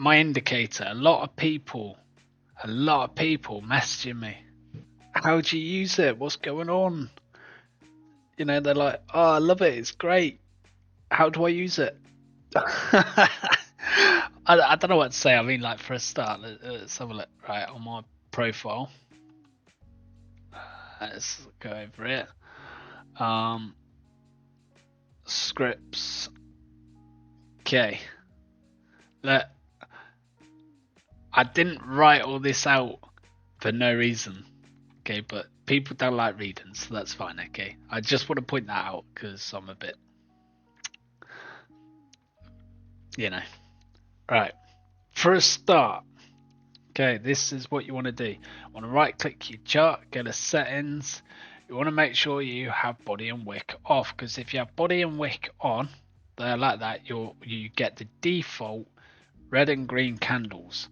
my indicator. A lot of people messaging me. How do you use it? What's going on? You know, they're like, oh, I love it. It's great. How do I use it? I don't know what to say. I mean, like, for a start, let's have a look. Right, on my profile. Let's go over it. Scripts. Okay. Look, I didn't write all this out for no reason. Okay, but people don't like reading, so that's fine. Okay, I just want to point that out because I'm a bit, you know. Right, for a start. Okay, this is what you want to do. You want to right click your chart, go to settings. You want to make sure you have body and wick off, because if you have body and wick on, they're like that, you get the default red and green candles,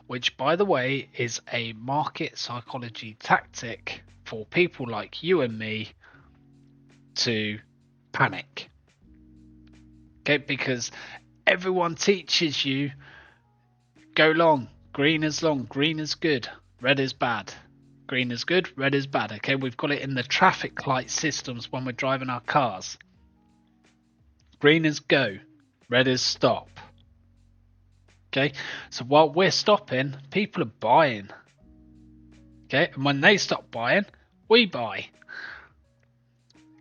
which, by the way, is a market psychology tactic for people like you and me to panic. Okay, because everyone teaches you go long, green is long, green is good, red is bad. Green is good, red is bad. Okay, we've got it in the traffic light systems when we're driving our cars. Green is go, red is stop. Okay, so while we're stopping, people are buying. Okay, and when they stop buying, we buy.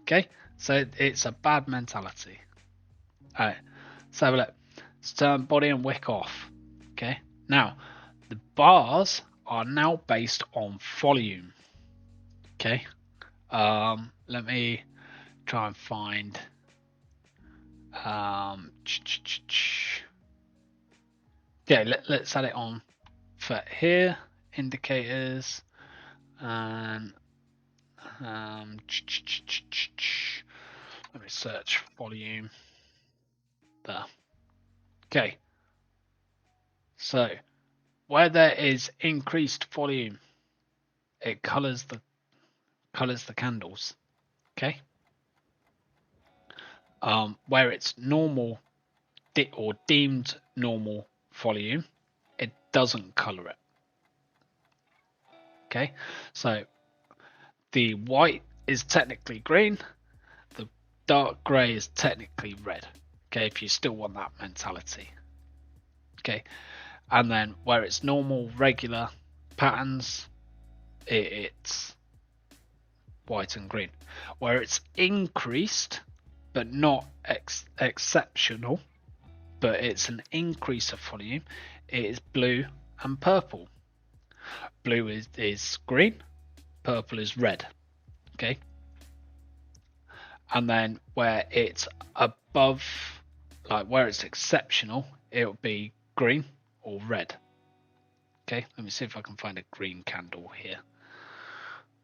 Okay, so it's a bad mentality. All right, let's have a look. Let's turn body and wick off. Okay, now the bars are now based on volume. Okay, let me try and find. Yeah, let's add it on for here. Indicators and let me search volume. There. Okay. So where there is increased volume, it colors the candles. Okay. Where it's normal or deemed normal volume, it doesn't color it. Okay. So the white is technically green, the dark grey is technically red. Okay, if you still want that mentality. Okay, and then where it's normal, regular patterns, it's white and green. Where it's increased, but not exceptional, but it's an increase of volume, it is blue and purple. Blue is green, purple is red. Okay, and then where it's above, like where it's exceptional, it'll be green or red. Okay, let me see if I can find a green candle here.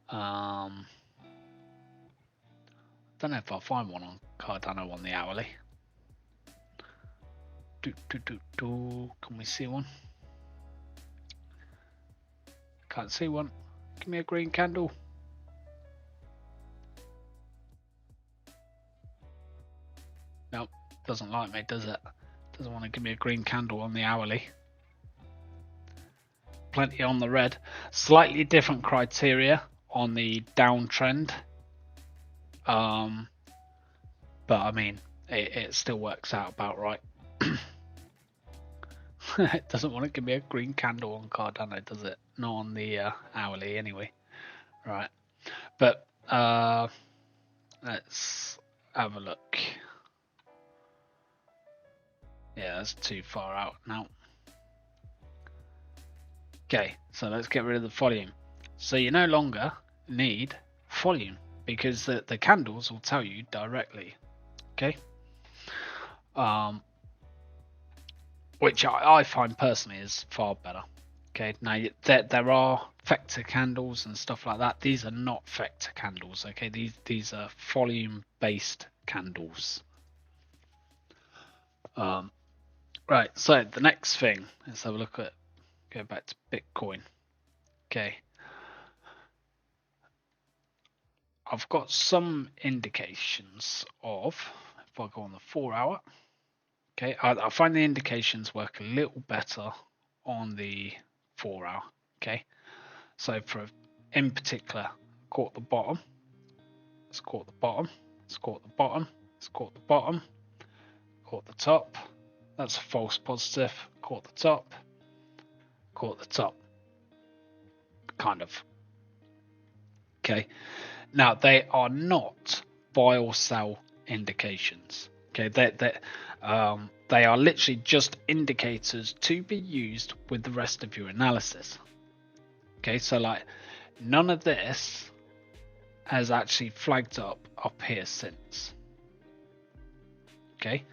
Don't know if I'll find one on Cardano on the hourly. Can we see one? Can't see one. Give me a green candle. Nope, doesn't like me, does it? Doesn't want to give me a green candle on the hourly. Plenty on the red. Slightly different criteria on the downtrend. But I mean, it still works out about right. It doesn't want to give me a green candle on Cardano, does it? Not on the hourly anyway. Right. But let's have a look. Yeah, that's too far out now. Okay, so let's get rid of the volume. So you no longer need volume because the candles will tell you directly. Okay. Which I find personally is far better. Okay, now there are vector candles and stuff like that. These are not vector candles. Okay, these are volume based candles. Right. So the next thing, let's have a look at. Go back to Bitcoin. Okay. I've got some indications of, if I go on the 4 hour, Okay, I find the indications work a little better on the 4 hour. Okay, so for in particular, caught the bottom. Let's caught the bottom. Let's caught the bottom. Let's caught the bottom. Caught the top. That's a false positive. Caught the top. Caught the top. Kind of. Okay. Now they are not buy or sell indications. Okay, they are literally just indicators to be used with the rest of your analysis. Okay, so like none of this has actually flagged up here since. Okay,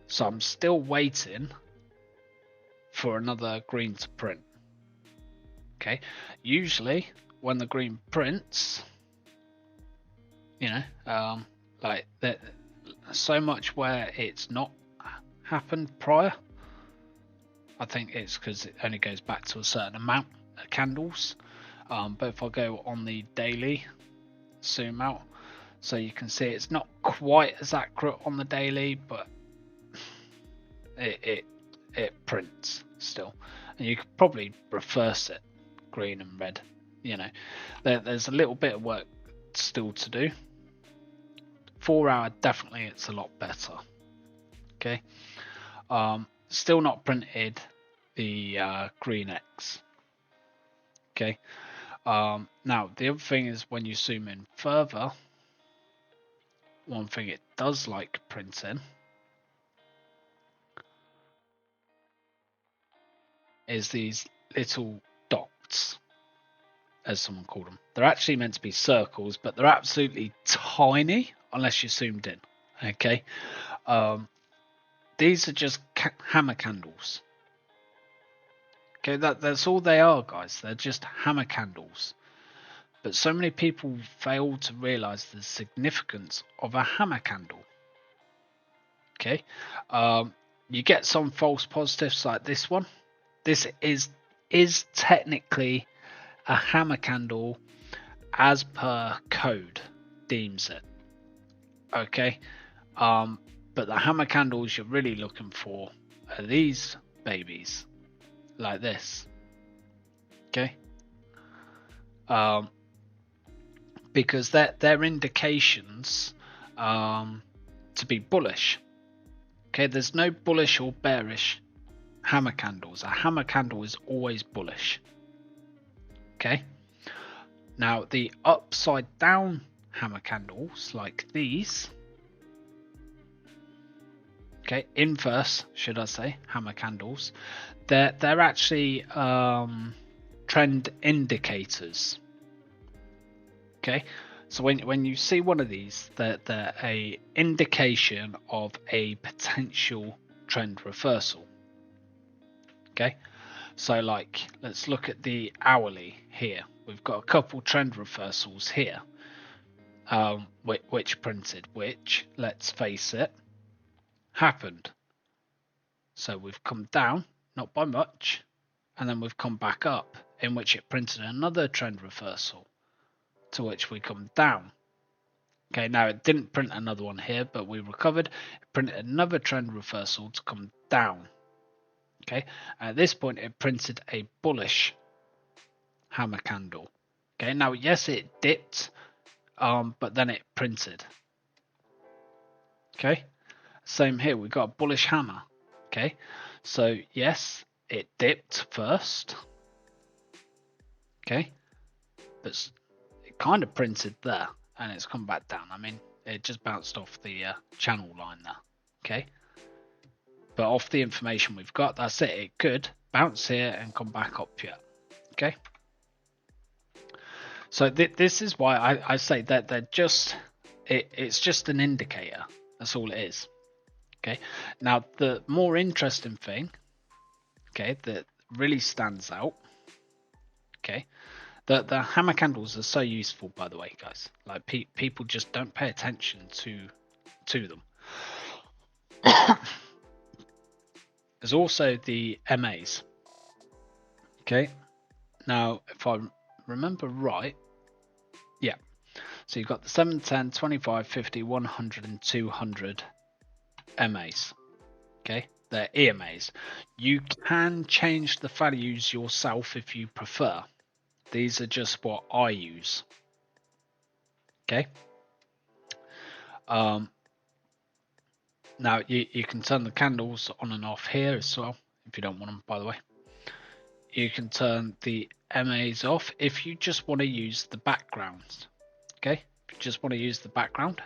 so I'm still waiting for another green to print. Okay, usually when the green prints, you know, like that, so much where it's not happened prior. I think it's because it only goes back to a certain amount of candles. But if I go on the daily, zoom out, so you can see it's not quite as accurate on the daily, but it prints still, and you could probably reverse it, green and red. You know, there's a little bit of work still to do. 4 hour, definitely it's a lot better. Okay, still not printed the green X. Okay, now the other thing is when you zoom in further, one thing it does like printing is these little dots, as someone called them. They're actually meant to be circles, but they're absolutely tiny unless you zoomed in. Okay, these are just hammer candles. Okay, that's all they are, guys. They're just hammer candles. But so many people fail to realize the significance of a hammer candle. Okay, you get some false positives like this one. This is technically a hammer candle as per code deems it. Okay, but the hammer candles you're really looking for are these babies, like this. Okay, because they're indications to be bullish. Okay, there's no bullish or bearish hammer candles. A hammer candle is always bullish. Okay, now the upside down hammer candles like these, okay, inverse should I say, hammer candles, they're actually trend indicators. Okay, so when you see one of these, they're a indication of a potential trend reversal. Okay, so like let's look at the hourly here. We've got a couple trend reversals here, which printed, which, let's face it, happened. So we've come down, not by much, and then we've come back up, in which it printed another trend reversal, to which we come down. Okay, now it didn't print another one here, but we recovered. It printed another trend reversal to come down. Okay, at this point it printed a bullish hammer candle. Okay, now yes, it dipped, but then it printed. Okay, same here, we got a bullish hammer. Okay, so yes, it dipped first. Okay, but it kind of printed there, and it's come back down. I mean, it just bounced off the channel line there. Okay, but off the information we've got, that's it. It could bounce here and come back up here. Okay, so this is why I say that they're just it's just an indicator. That's all it is. Okay, now the more interesting thing, okay, that really stands out, okay, the hammer candles are so useful, by the way, guys. Like people just don't pay attention to them. There's also the MAs. Okay, now if I remember right, yeah, so you've got the 7, 10, 25, 50, 100 and 200 MAs. Okay, they're EMAs. You can change the values yourself if you prefer. These are just what I use. Okay. Now you can turn the candles on and off here as well if you don't want them, by the way. You can turn the MAs off if you just want to use the backgrounds. Okay, if you just want to use the background,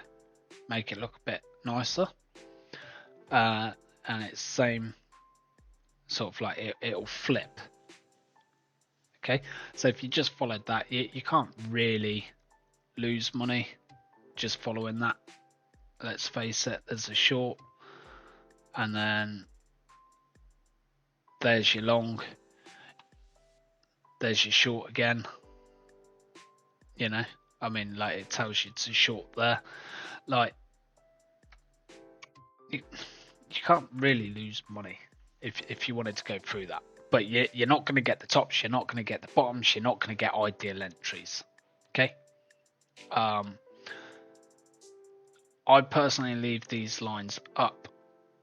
make it look a bit nicer. And it's same sort of like it'll flip. Okay, so if you just followed that, you can't really lose money just following that. Let's face it, there's a short, and then there's your long, there's your short again. You know, I mean, like it tells you to short there. Like you can't really lose money if you wanted to go through that. But you're not going to get the tops, you're not going to get the bottoms, you're not going to get ideal entries. Okay. I personally leave these lines up,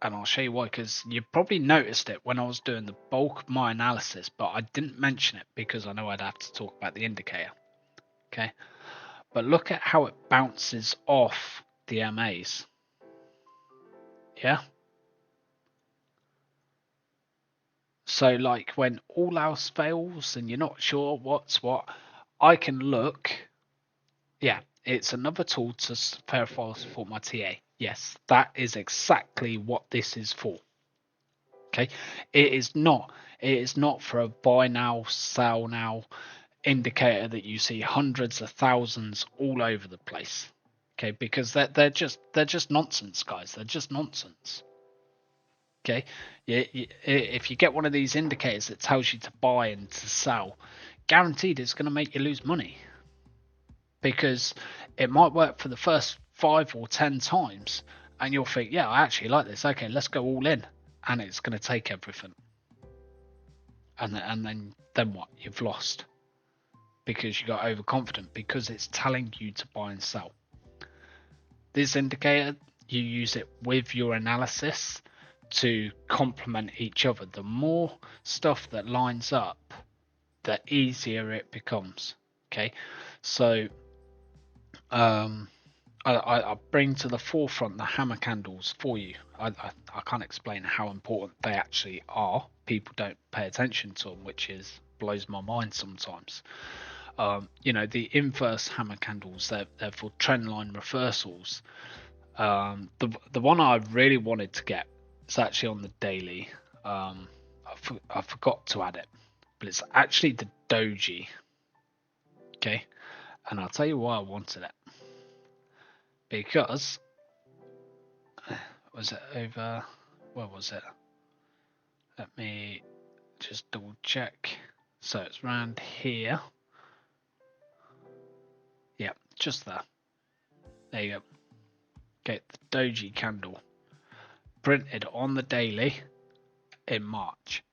and I'll show you why, because you probably noticed it when I was doing the bulk of my analysis, but I didn't mention it because I know I'd have to talk about the indicator. Okay. But look at how it bounces off the MAs. Yeah. So like when all else fails and you're not sure what's what, I can look. Yeah, it's another tool to verify for my TA. Yes, that is exactly what this is for. Okay, it is not. It is not for a buy now, sell now indicator that you see hundreds of thousands all over the place. Okay, because they're just nonsense, guys. They're just nonsense. Okay, if you get one of these indicators that tells you to buy and to sell, guaranteed it's going to make you lose money, because it might work for the first 5 or 10 times and you'll think, yeah, I actually like this, okay, let's go all in, and it's going to take everything, and then what? You've lost because you got overconfident, because it's telling you to buy and sell. This indicator, you use it with your analysis to complement each other. The more stuff that lines up, the easier it becomes. Okay, so I bring to the forefront the hammer candles for you. I can't explain how important they actually are. People don't pay attention to them, which blows my mind sometimes. The inverse hammer candles, they're for trend line reversals. The one I really wanted to get is actually on the daily. I forgot to add it, but it's actually the doji. Okay, and I'll tell you why I wanted it. Because was it over? Where was it? Let me just double check. So it's around here. Yeah, just there. There you go. Okay, the doji candle printed on the daily in March.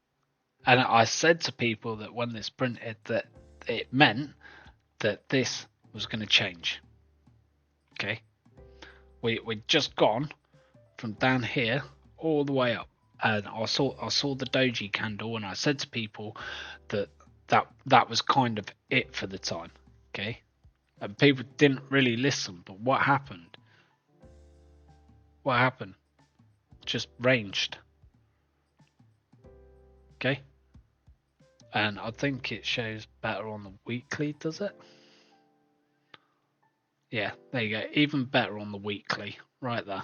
And I said to people that when this printed, that it meant that this was going to change. Okay, we'd just gone from down here all the way up, and I saw the doji candle, and I said to people that was kind of it for the time. Okay, and people didn't really listen. But what happened? What happened? Just ranged. Okay, and I think it shows better on the weekly, does it? Yeah, there you go. Even better on the weekly, right there.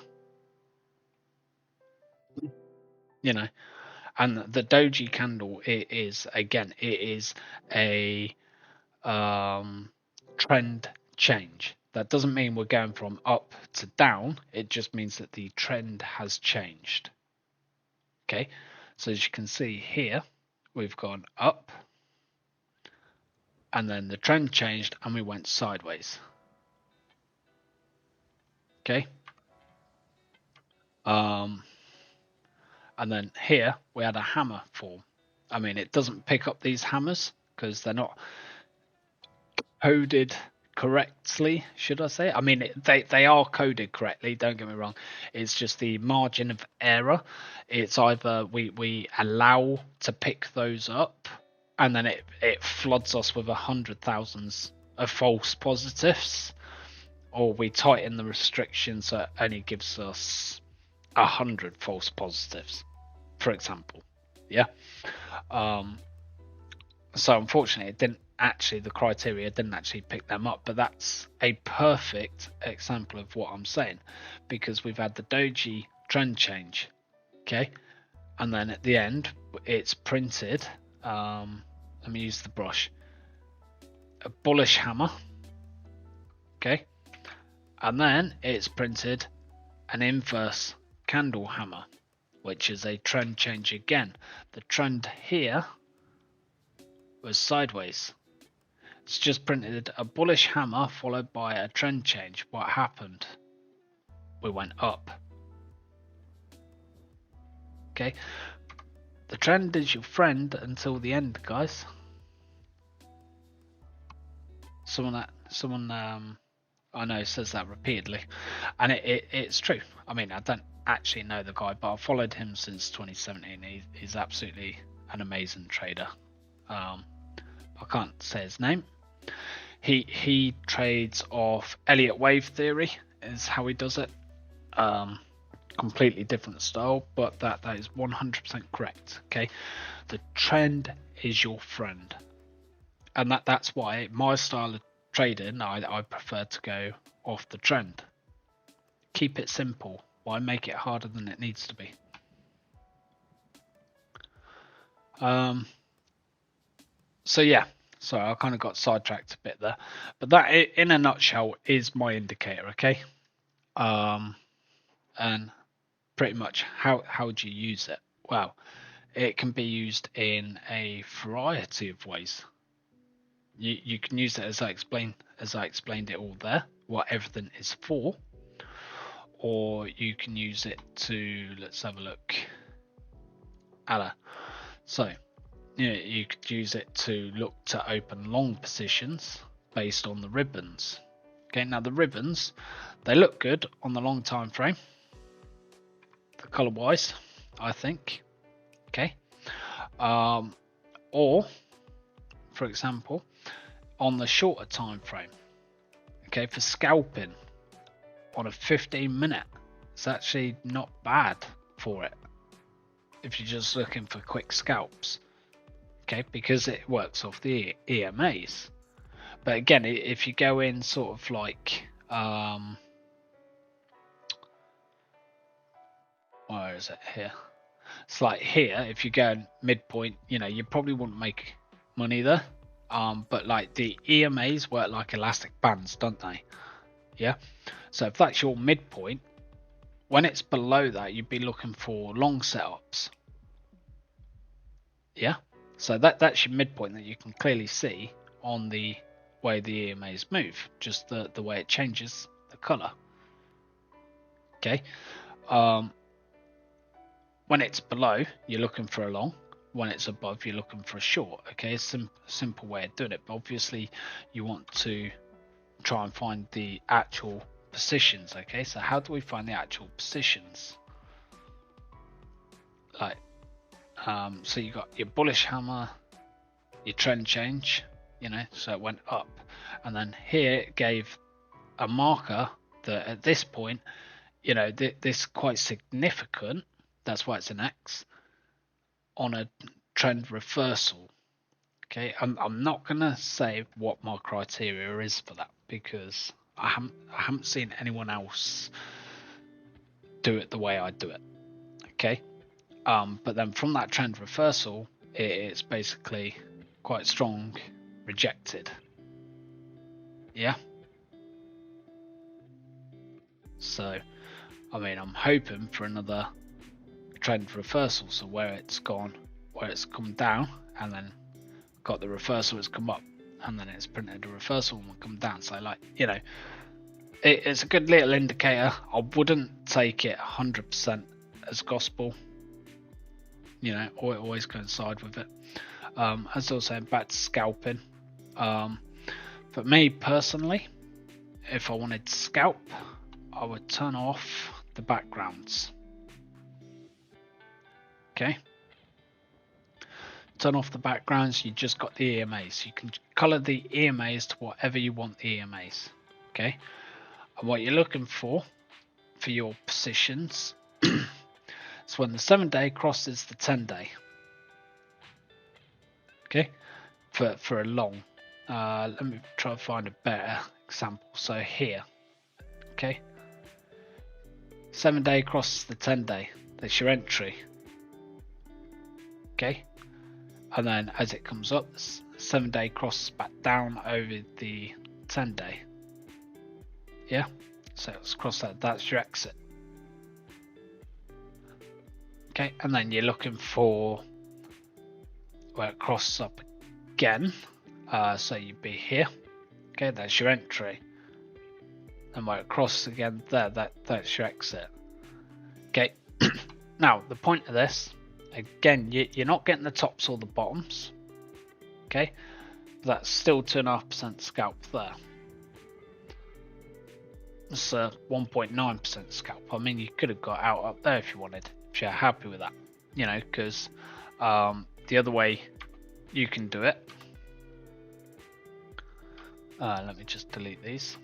And the doji candle, it is a trend change. That doesn't mean we're going from up to down. It just means that the trend has changed. Okay, so as you can see here, we've gone up, and then the trend changed and we went sideways. Okay, and then here we had a hammer form. I mean, it doesn't pick up these hammers because they're not coded correctly, should I say? I mean, they are coded correctly, don't get me wrong. It's just the margin of error. It's either we allow to pick those up, and then it floods us with 100,000 of false positives, or we tighten the restrictions so it only gives us 100 false positives, for example. Yeah. So unfortunately, it didn't actually, the criteria didn't actually pick them up, but that's a perfect example of what I'm saying, because we've had the doji trend change, okay, and then at the end it's printed, let me use the brush, a bullish hammer, okay, and then it's printed an inverse candle hammer, which is a trend change again. The trend here was sideways. It's just printed a bullish hammer followed by a trend change. What happened? We went up. Okay. The trend is your friend until the end, guys. Someone I know says that repeatedly, and it's true. I mean, I don't actually know the guy, but I've followed him since 2017. He's absolutely an amazing trader. I can't say his name. He trades off Elliott wave theory is how he does it. Completely different style, but that is 100% correct. Okay, the trend is your friend, and that's why my style of trading, I prefer to go off the trend. Keep it simple. Why make it harder than it needs to be? So yeah, so I kind of got sidetracked a bit there, but that in a nutshell is my indicator. Okay, and pretty much how do you use it? Well, it can be used in a variety of ways. You can use it as I explained it all there, what everything is for, or you can use it to, let's have a look. So you could use it to look to open long positions based on the ribbons. Okay, now the ribbons, they look good on the long time frame, the color wise, I think. Okay, or for example, on the shorter time frame, okay, for scalping on a 15-minute, it's actually not bad for it if you're just looking for quick scalps. Okay, because it works off the EMAs. But again, if you go in sort of like where is it here? It's like here, if you go in midpoint, you probably wouldn't make money there. But like the EMAs work like elastic bands, don't they? Yeah. So if that's your midpoint, when it's below that, you'd be looking for long setups. Yeah. So that's your midpoint that you can clearly see on the way the EMAs move, just the way it changes the color. Okay. When it's below, you're looking for a long. When it's above, you're looking for a short. Okay, it's a simple way of doing it, but obviously you want to try and find the actual positions. Okay, so how do we find the actual positions? Like, so you got your bullish hammer, your trend change, so it went up, and then here it gave a marker that at this point, this quite significant. That's why it's an X on a trend reversal. Okay, I'm not gonna say what my criteria is for that, because I haven't seen anyone else do it the way I do it. Okay, but then from that trend reversal, it's basically quite strong rejected. Yeah. So, I mean, I'm hoping for another trend reversal, so where it's come down and then got the reversal, it's come up, and then it's printed a reversal and come down. So like, it's a good little indicator. I wouldn't take it 100% as gospel, or always coincide with it. As I was saying, back to scalping, For me personally, if I wanted to scalp, I would turn off the backgrounds. Okay. Turn off the backgrounds, you just got the EMAs. You can color the EMAs to whatever you want the EMAs. Okay. And what you're looking for your positions is when the 7-day crosses the 10-day. Okay. For a long. Let me try to find a better example. So here. Okay. 7-day crosses the 10-day. That's your entry. Okay. And then as it comes up, the 7-day crosses back down over the 10-day. Yeah. So let's cross that. That's your exit. Okay. And then you're looking for where it crosses up again. So you'd be here. Okay. That's your entry. And where it crosses again there, that's your exit. Okay. Now the point of this, again, you're not getting the tops or the bottoms. Okay. That's still 2.5% scalp there. It's a 1.9% scalp. I mean, you could have got out up there if you wanted, if you're happy with that. You know, because the other way you can do it. Let me just delete these.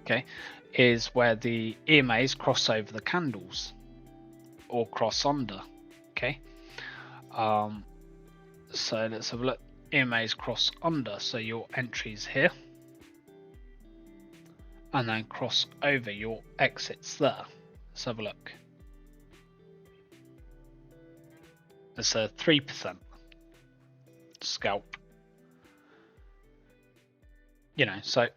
Okay, is where the EMAs cross over the candles or cross under. Okay, so let's have a look. EMAs cross under, so your entries here, and then cross over your exits there. Let's have a look. It's a 3% scalp. You know, so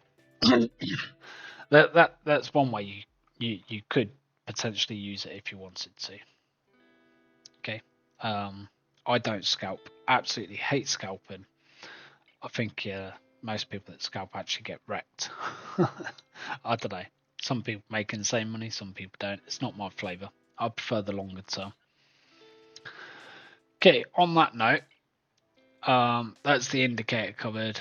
that's one way you could potentially use it if you wanted to. Okay. I don't scalp. Absolutely hate scalping. I think most people that scalp actually get wrecked. I don't know. Some people make insane money, some people don't. It's not my flavour. I prefer the longer term. Okay, on that note, that's the indicator covered.